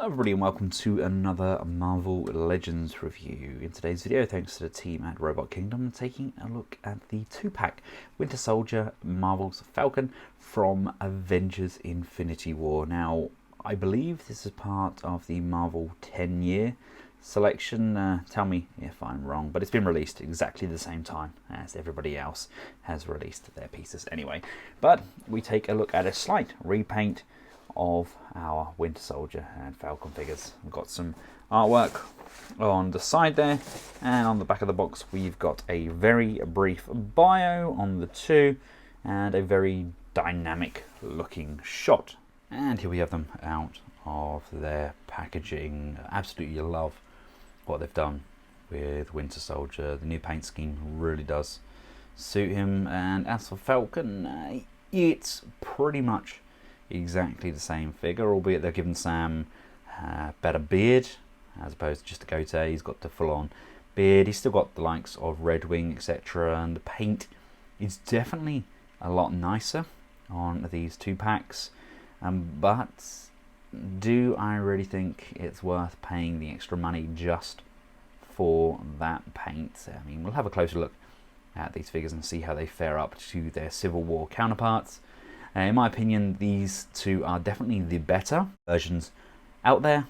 Hello everybody and welcome to another Marvel Legends review. In today's video, thanks to the team at Robot Kingdom, taking a look at the 2-pack Winter Soldier Marvel's Falcon from Avengers Infinity War. Now, I believe this is part of the Marvel 10-year selection. Tell me if I'm wrong, but it's been released exactly the same time as everybody else has released their pieces anyway. But we take a look at a slight repaint of our Winter Soldier and Falcon figures. We've got some artwork on the side there, and on the back of the box we've got a very brief bio on the two and a very dynamic looking shot. And here we have them out of their packaging. Absolutely love what they've done with Winter Soldier. The new paint scheme really does suit him, and as for Falcon, it's pretty much exactly the same figure, albeit they've given Sam better beard as opposed to just a goatee. He's got the full-on beard. He's still got the likes of Red Wing, etc., and the paint is definitely a lot nicer on these 2-packs. But do I really think it's worth paying the extra money just for that paint? I mean, we'll have a closer look at these figures and see how they fare up to their Civil War counterparts. In my opinion, these two are definitely the better versions out there,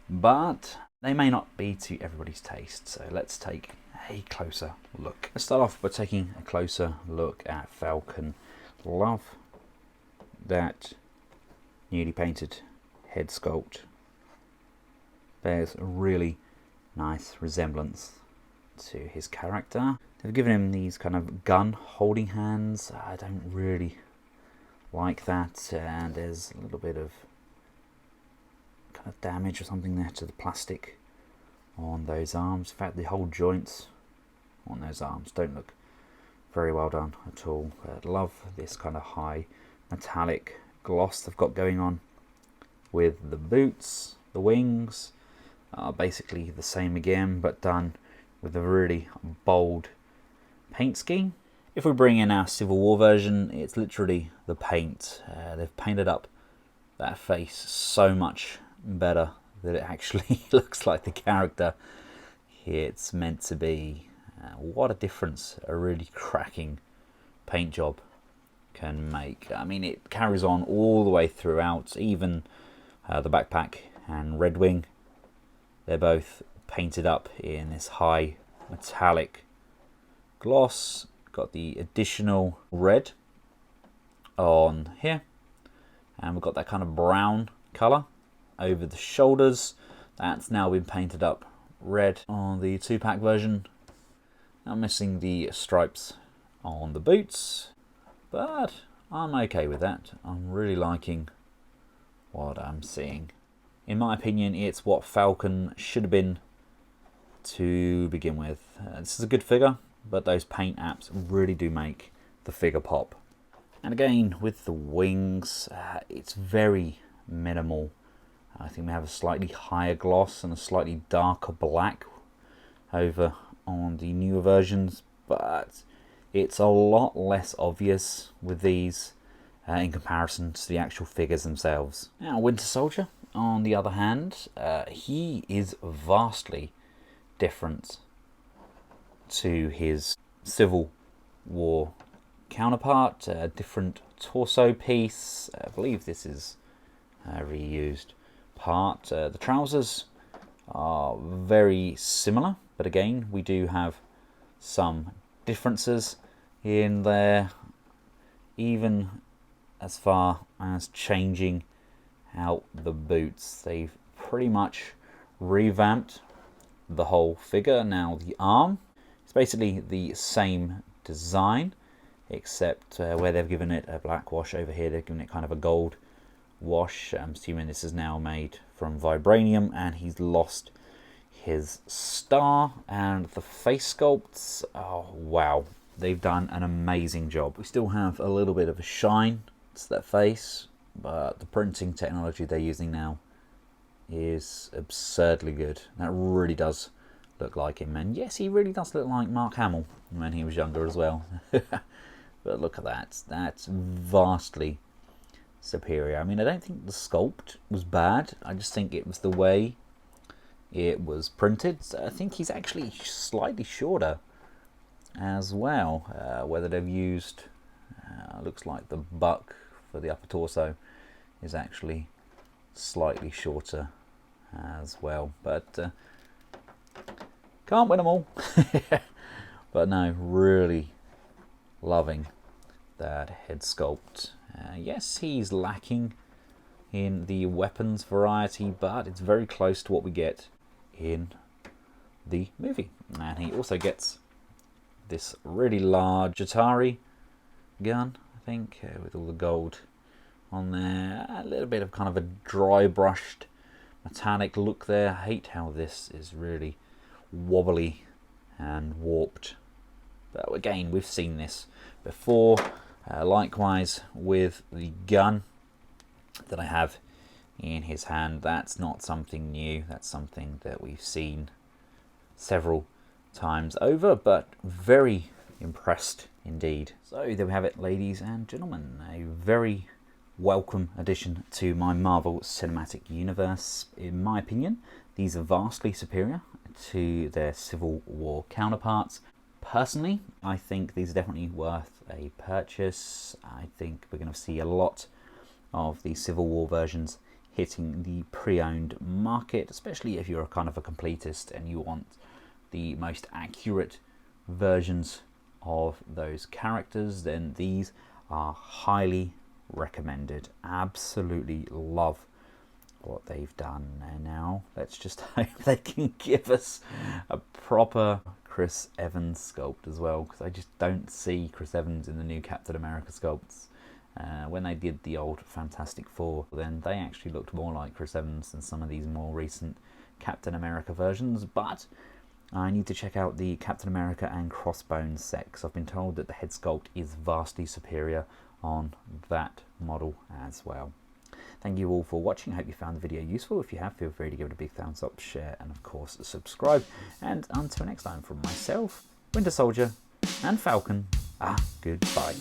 but they may not be to everybody's taste. So let's take a closer look. Let's start off by taking a closer look at Falcon. Love that newly painted head sculpt. There's a really nice resemblance to his character. They've given him these kind of gun holding hands. I don't really like that, and there's a little bit of kind of damage or something there to the plastic on those arms. In fact, the whole joints on those arms don't look very well done at all. I love this kind of high metallic gloss they've got going on with the boots. The wings are basically the same again, but done with a really bold paint scheme. If we bring in our Civil War version, it's literally the paint. They've painted up that face so much better that it actually looks like the character it's meant to be. What a difference a really cracking paint job can make. I mean, it carries on all the way throughout, even the backpack and Red Wing. They're both painted up in this high metallic gloss. Got the additional red on here, and we've got that kind of brown color over the shoulders. That's now been painted up red on the 2-pack version. I'm missing the stripes on the boots, but I'm okay with that. I'm really liking what I'm seeing. In my opinion, it's what Falcon should have been to begin with. This is a good figure, but those paint apps really do make the figure pop. And again, with the wings, it's very minimal. I think we have a slightly higher gloss and a slightly darker black over on the newer versions, but it's a lot less obvious with these in comparison to the actual figures themselves. Now, Winter Soldier, on the other hand, he is vastly different to his Civil War counterpart. A different torso piece. I believe this is a reused part. The trousers are very similar, but again, we do have some differences in there, even as far as changing out the boots. They've pretty much revamped the whole figure. Now, the arm, it's basically the same design, except where they've given it a black wash over here, they've given it kind of a gold wash. I'm assuming this is now made from vibranium, and he's lost his star. And the face sculpts, oh wow, they've done an amazing job. We still have a little bit of a shine to that face, but the printing technology they're using now is absurdly good. That really does look like him, and yes, he really does look like Mark Hamill when he was younger as well. But look at that, that's vastly superior. I mean, I don't think the sculpt was bad. I just think it was the way it was printed. So I think he's actually slightly shorter as well. Whether they've used, looks like the buck for the upper torso is actually slightly shorter as well. But can't win them all. But no, really loving that head sculpt. Yes, he's lacking in the weapons variety, but it's very close to what we get in the movie. And he also gets this really large Atari gun, I think, with all the gold on there. A little bit of kind of a dry brushed metallic look there. I hate how this is really wobbly and warped. But again, we've seen this before. Likewise with the gun that I have in his hand, that's not something new. That's something that we've seen several times over, but very impressed indeed. So there we have it, ladies and gentlemen. A very welcome addition to my Marvel Cinematic Universe. In my opinion, these are vastly superior to their Civil War counterparts. Personally, I think these are definitely worth a purchase. I think we're going to see a lot of the Civil War versions hitting the pre-owned market, especially if you're a kind of a completist and you want the most accurate versions of those characters. Then these are highly recommended. Absolutely love what they've done. And now let's just hope they can give us a proper Chris Evans sculpt as well, because I just don't see Chris Evans in the new Captain America sculpts. When they did the old Fantastic Four, then they actually looked more like Chris Evans than some of these more recent Captain America versions. But I need to check out the Captain America and Crossbones set, because I've been told that the head sculpt is vastly superior on that model as well. Thank you all for watching. I hope you found the video useful. If you have, feel free to give it a big thumbs up, share, and of course subscribe. And until next time, from myself, Winter Soldier, and Falcon, goodbye.